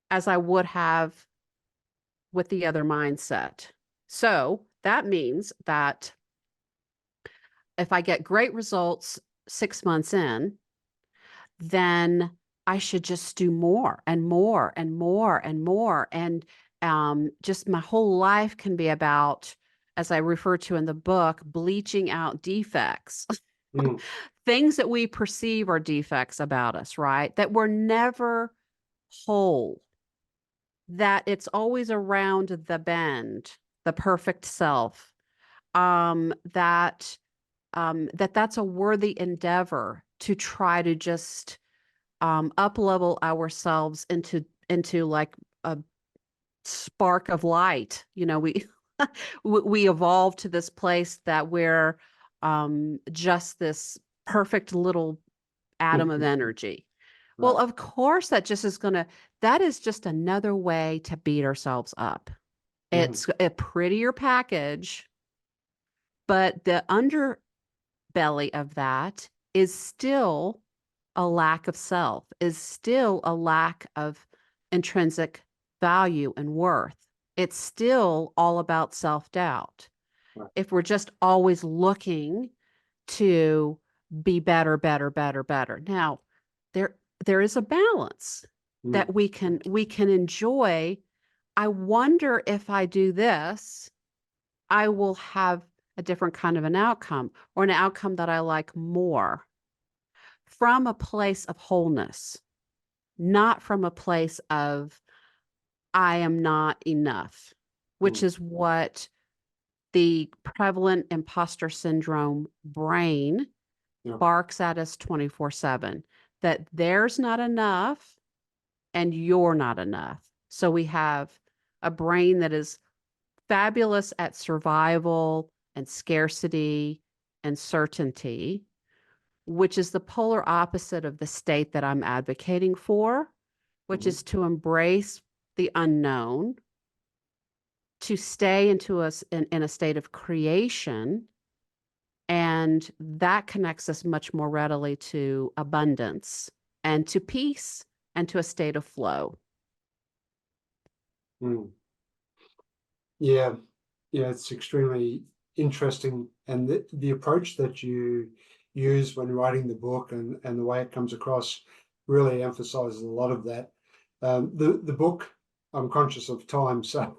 as I would have with the other mindset. So that means that if I get great results 6 months in, then I should just do more and more and more and more. And just my whole life can be about, as I refer to in the book, bleaching out defects, mm, things that we perceive are defects about us, right? That we're never whole, that it's always around the bend, the perfect self, that's a worthy endeavor to try to just up level ourselves into like a spark of light. You know, we we evolve to this place that we're just this perfect little atom of mhm. energy. Well, Right. of course, that is just another way to beat ourselves up. Mhm, It's a prettier package, but the underbelly of that is still a lack of self, is still a lack of intrinsic value and worth. It's still all about self doubt. right. If we're just always looking to be better, better, better, better. Now, there there is a balance Mm, that we can enjoy. I wonder if I do this, I will have a different kind of an outcome or an outcome that I like more from a place of wholeness, not from a place of I am not enough, which mm, is what the prevalent imposter syndrome brain yeah. barks at us 24/7, that there's not enough and you're not enough. So we have a brain that is fabulous at survival and scarcity and certainty, which is the polar opposite of the state that I'm advocating for, which Mhm, is to embrace the unknown, to stay in a state of creation. And that connects us much more readily to abundance and to peace and to a state of flow. mm. Yeah, yeah, it's extremely interesting, and the approach that you use when writing the book and the way it comes across really emphasizes a lot of that. The book, I'm conscious of time, so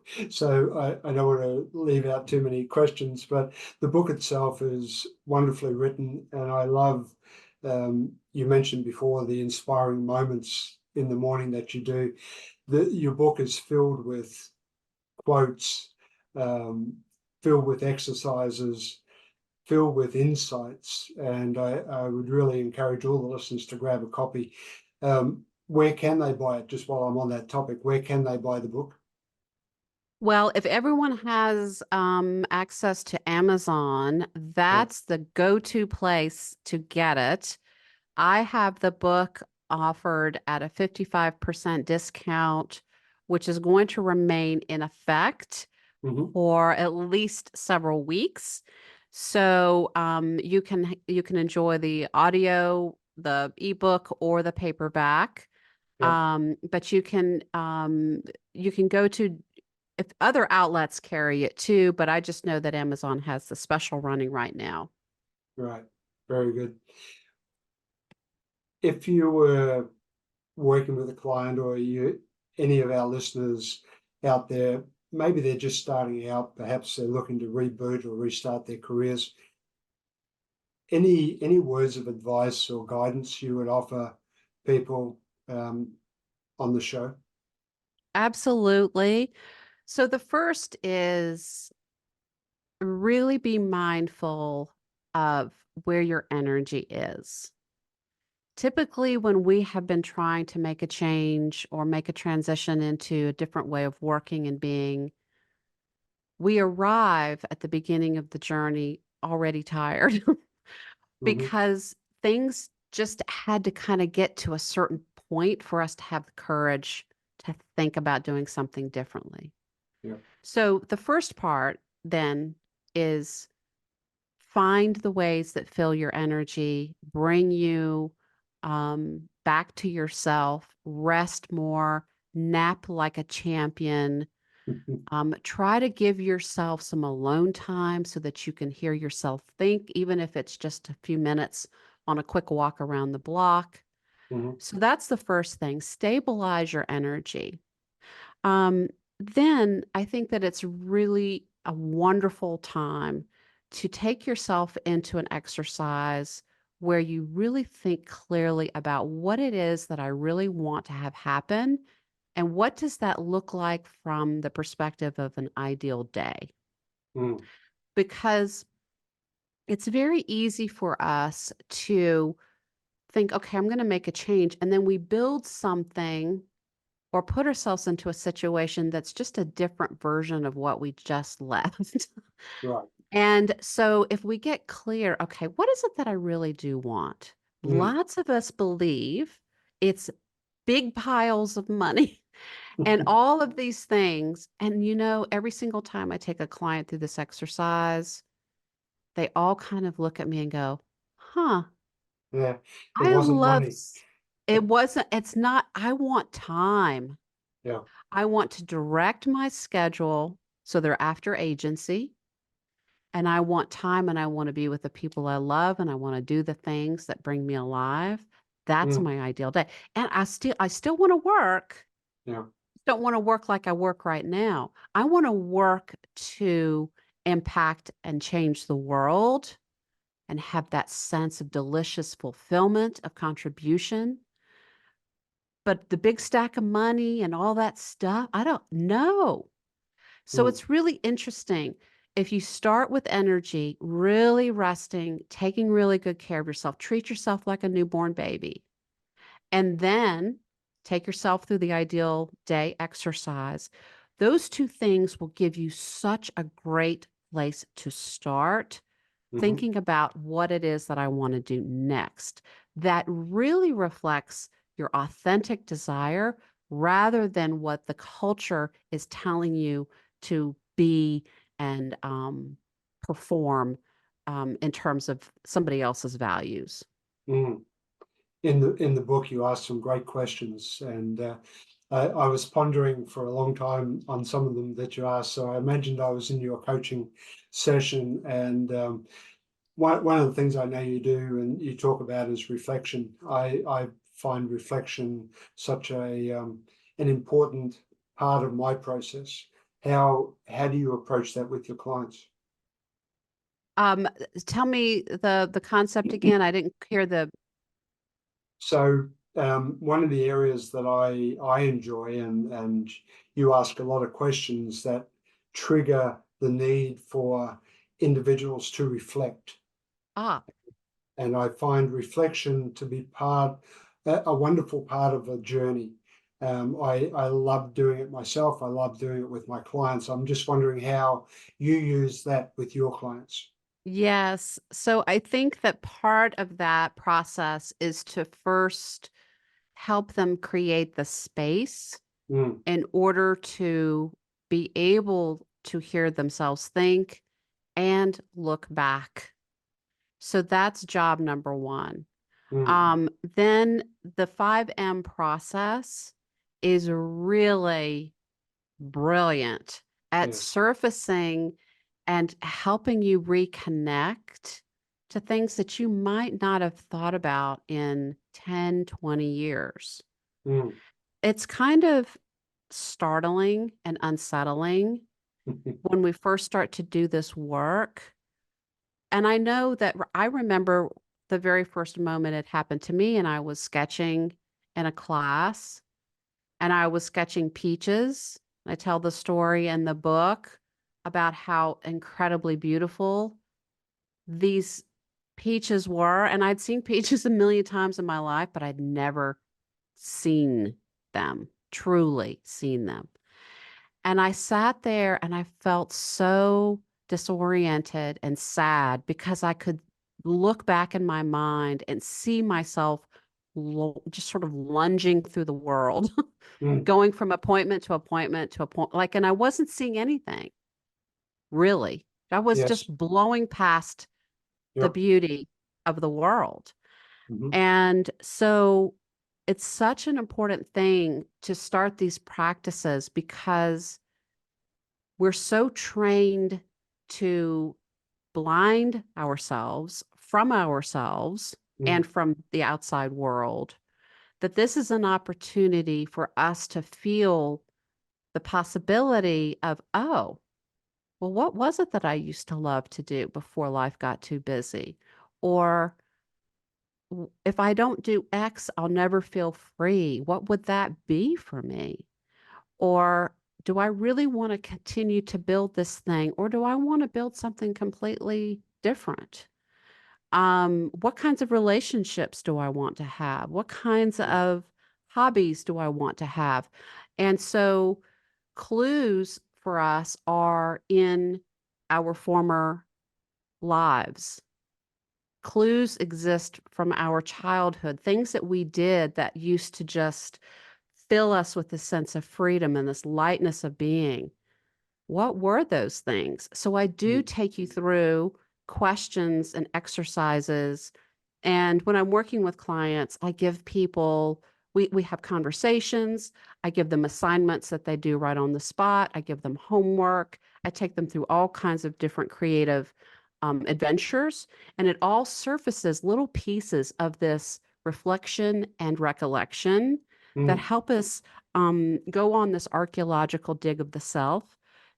I don't want to leave out too many questions, but the book itself is wonderfully written, and I love. You mentioned before the inspiring moments in the morning that you do. Your book is filled with quotes, um, filled with exercises, filled with insights. And I would really encourage all the listeners to grab a copy. Where can they buy it? Just while I'm on that topic, where can they buy the book? Well, if everyone has access to Amazon, Yeah. that's the go-to place to get it. I have the book offered at a 55% discount, which is going to remain in effect Hmm. for at least several weeks. So you can enjoy the audio, the ebook, or the paperback. Yeah. But you can go to if other outlets carry it too, but I just know that Amazon has the special running right now. Right. Very good. If you were working with a client, or any of our listeners out there, maybe they're just starting out, perhaps they're looking to reboot or restart their careers. Any words of advice or guidance you would offer people on the show? Absolutely. So the first is really be mindful of where your energy is. Typically, when we have been trying to make a change or make a transition into a different way of working and being, we arrive at the beginning of the journey already tired Hmm. because things just had to kind of get to a certain point for us to have the courage to think about doing something differently. Yeah. So, the first part then is find the ways that fill your energy, bring you back to yourself, rest more, nap like a champion. Try to give yourself some alone time so that you can hear yourself think, even if it's just a few minutes on a quick walk around the block. Hmm. So that's the first thing. Stabilize your energy. Um, then I think that it's really a wonderful time to take yourself into an exercise where you really think clearly about what it is that I really want to have happen and what does that look like from the perspective of an ideal day. Mm. Because it's very easy for us to think, okay, I'm going to make a change. And then we build something or put ourselves into a situation that's just a different version of what we just left. Right. And so if we get clear, okay, what is it that I really do want? Mm. Lots of us believe it's big piles of money and all of these things. And every single time I take a client through this exercise, they all kind of look at me and go, huh, Yeah. It I wasn't love money. it wasn't, it's not, I want time. Yeah. I want to direct my schedule so they're after agency and I want time and I want to be with the people I love and I want to do the things that bring me alive. That's Mm. my ideal day. And I still want to work. Yeah. Don't want to work like I work right now. I want to work to impact and change the world and have that sense of delicious fulfillment of contribution. But the big stack of money and all that stuff, I don't know. So Mm. it's really interesting. If you start with energy, really resting, taking really good care of yourself, treat yourself like a newborn baby, and then take yourself through the ideal day exercise, those two things will give you such a great place to start Hmm. thinking about what it is that I want to do next. That really reflects your authentic desire rather than what the culture is telling you to be and perform in terms of somebody else's values. Mm. In the book, you asked some great questions, and I was pondering for a long time on some of them that you asked. So I imagined I was in your coaching session, and one of the things I know you do and you talk about is reflection. I find reflection such an important part of my process. How do you approach that with your clients? Um, Tell me the concept again. I didn't hear the. So one of the areas that I enjoy, and you ask a lot of questions that trigger the need for individuals to reflect. Ah, And I find reflection to be a wonderful part of a journey. I love doing it myself. I love doing it with my clients. I'm just wondering how you use that with your clients. yes. So I think that part of that process is to first help them create the space Mm. in order to be able to hear themselves think and look back. So that's job number one. Mm. Then the 5M process is really brilliant at Yes. surfacing and helping you reconnect to things that you might not have thought about in 10, 20 years. Mm. It's kind of startling and unsettling when we first start to do this work. And I know that I remember the very first moment it happened to me, and I was sketching in a class and I was sketching peaches. I tell the story in the book about how incredibly beautiful these peaches were. And I'd seen peaches a million times in my life, but I'd never seen them, truly seen them. And I sat there and I felt so disoriented and sad because I could look back in my mind and see myself just sort of lunging through the world, Mm. going from appointment to appointment to appointment. Like, and I wasn't seeing anything really. I was Yes. just blowing past the Yep. beauty of the world. Hmm. And so it's such an important thing to start these practices because we're so trained to blind ourselves Mm. and from the outside world that this is an opportunity for us to feel the possibility of, oh, well, what was it that I used to love to do before life got too busy? Or if I don't do X, I'll never feel free. What would that be for me? Or do I really want to continue to build this thing? Or do I want to build something completely different? What kinds of relationships do I want to have? What kinds of hobbies do I want to have? And so clues for us are in our former lives. Clues exist from our childhood, things that we did that used to just fill us with this sense of freedom and this lightness of being. What were those things? So I do Mm. take you through questions and exercises. And when I'm working with clients, I give people, we have conversations. I give them assignments that they do right on the spot. I give them homework. I take them through all kinds of different creative adventures. And it all surfaces little pieces of this reflection and recollection that Mm. help us go on this archaeological dig of the self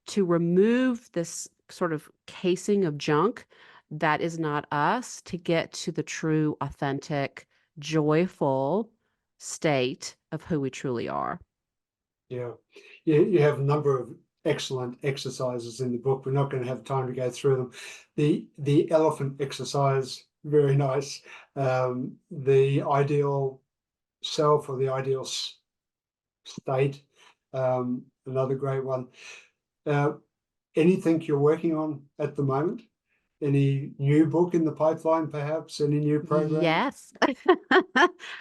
to remove this sort of casing of junk that is not us to get to the true, authentic, joyful state of who we truly are. Yeah. You have a number of excellent exercises in the book. We're not going to have time to go through them. The elephant exercise, very nice. The ideal self or the ideal state, another great one. Uh, Anything you're working on at the moment? Any new book in the pipeline, perhaps? Any new program? Yes.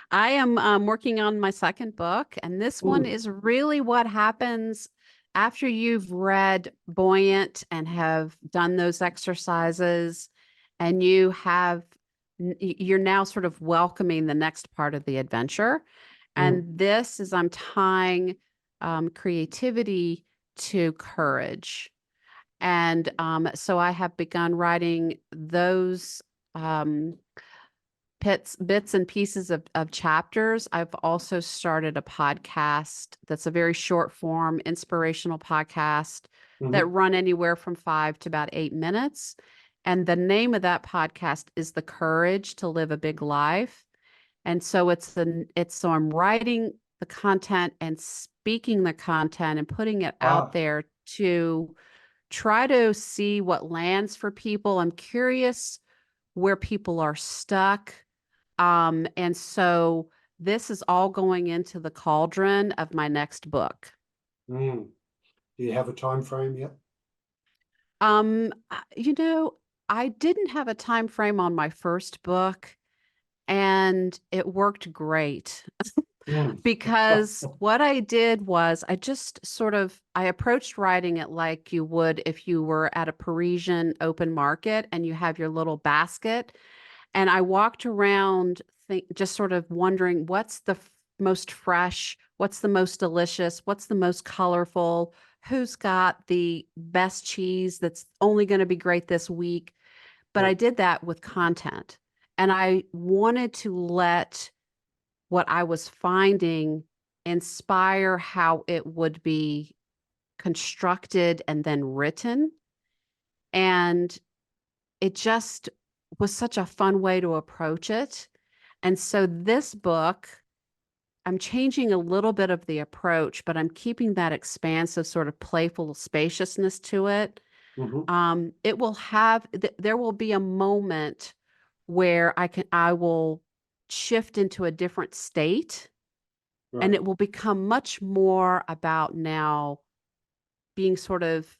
I am working on my second book, and this one Mm. is really what happens after you've read Buoyant and have done those exercises, and you're now sort of welcoming the next part of the adventure. Mm. And this is I'm tying creativity to courage. And so I have begun writing those um, bits and pieces of chapters. I've also started a podcast that's a very short form, inspirational podcast that Mhm. run anywhere from 5 to about 8 minutes. And the name of that podcast is The Courage to Live a Big Life. And so so I'm writing the content and speaking the content and putting it out Wow. there to try to see what lands for people. I'm curious where people are stuck. And so this is all going into the cauldron of my next book. Mm. Do you have a time frame yet? You know, I didn't have a time frame on my first book, and it worked great. because what I did was I approached writing it like you would if you were at a Parisian open market and you have your little basket. And I walked around just sort of wondering what's the most fresh, what's the most delicious, what's the most colorful, who's got the best cheese that's only going to be great this week. But Yeah. I did that with content. And I wanted to let what I was finding inspire how it would be constructed and then written. And it just was such a fun way to approach it. And so this book, I'm changing a little bit of the approach, but I'm keeping that expansive sort of playful spaciousness to it. It will have, there will be a moment where I will shift into a different state, and Right. it will become much more about now being sort of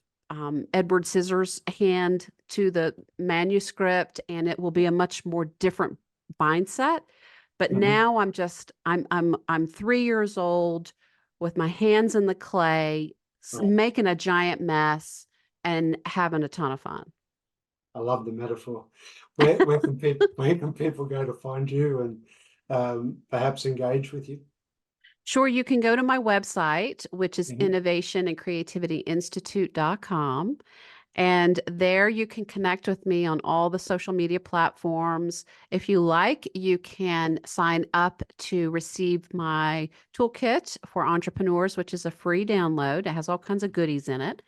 Edward Scissors hand to the manuscript, and it will be a much more different mindset. But now I'm 3 years old with my hands in the clay, Right. making a giant mess and having a ton of fun. I love the metaphor. Where can people go to find you and perhaps engage with you? Sure, you can go to my website, which is Mhm. innovationandcreativityinstitute.com. And there you can connect with me on all the social media platforms. If you like, you can sign up to receive my toolkit for entrepreneurs, which is a free download. It has all kinds of goodies in it.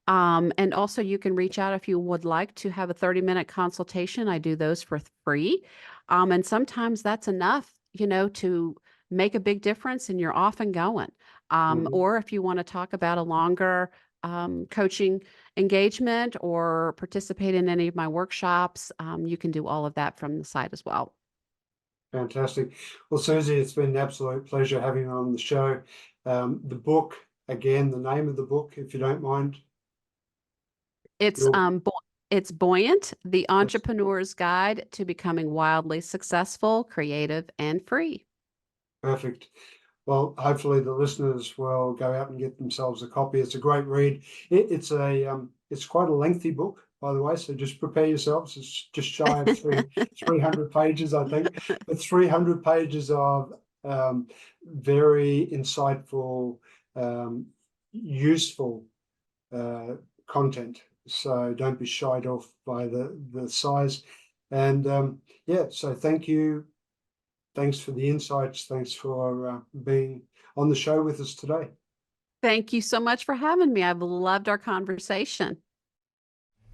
And also, you can reach out if you would like to have a 30-minute consultation. I do those for free. And sometimes that's enough, to make a big difference and you're off and going. Mhm. Or if you want to talk about a longer coaching engagement or participate in any of my workshops, you can do all of that from the site as well. Fantastic. Well, Susie, it's been an absolute pleasure having you on the show. The book, again, the name of the book, if you don't mind. It's Your, it's Buoyant, the yes, Entrepreneur's Guide to Becoming Wildly Successful, Creative, and Free. perfect. Well, hopefully the listeners will go out and get themselves a copy. It's a great read. It's quite a lengthy book, by the way, so just prepare yourselves. It's just shy of 300 pages, I think, but 300 pages of very insightful, useful content. So don't be shied off by the size. And yeah, so thank you. Thanks for the insights. Thanks for being on the show with us today. Thank you so much for having me. I've loved our conversation.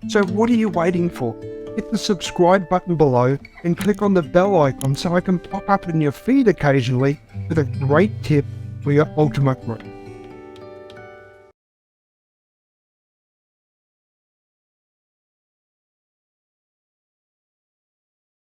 So what are you waiting for? Hit the subscribe button below and click on the bell icon so I can pop up in your feed occasionally with a great tip for your ultimate growth.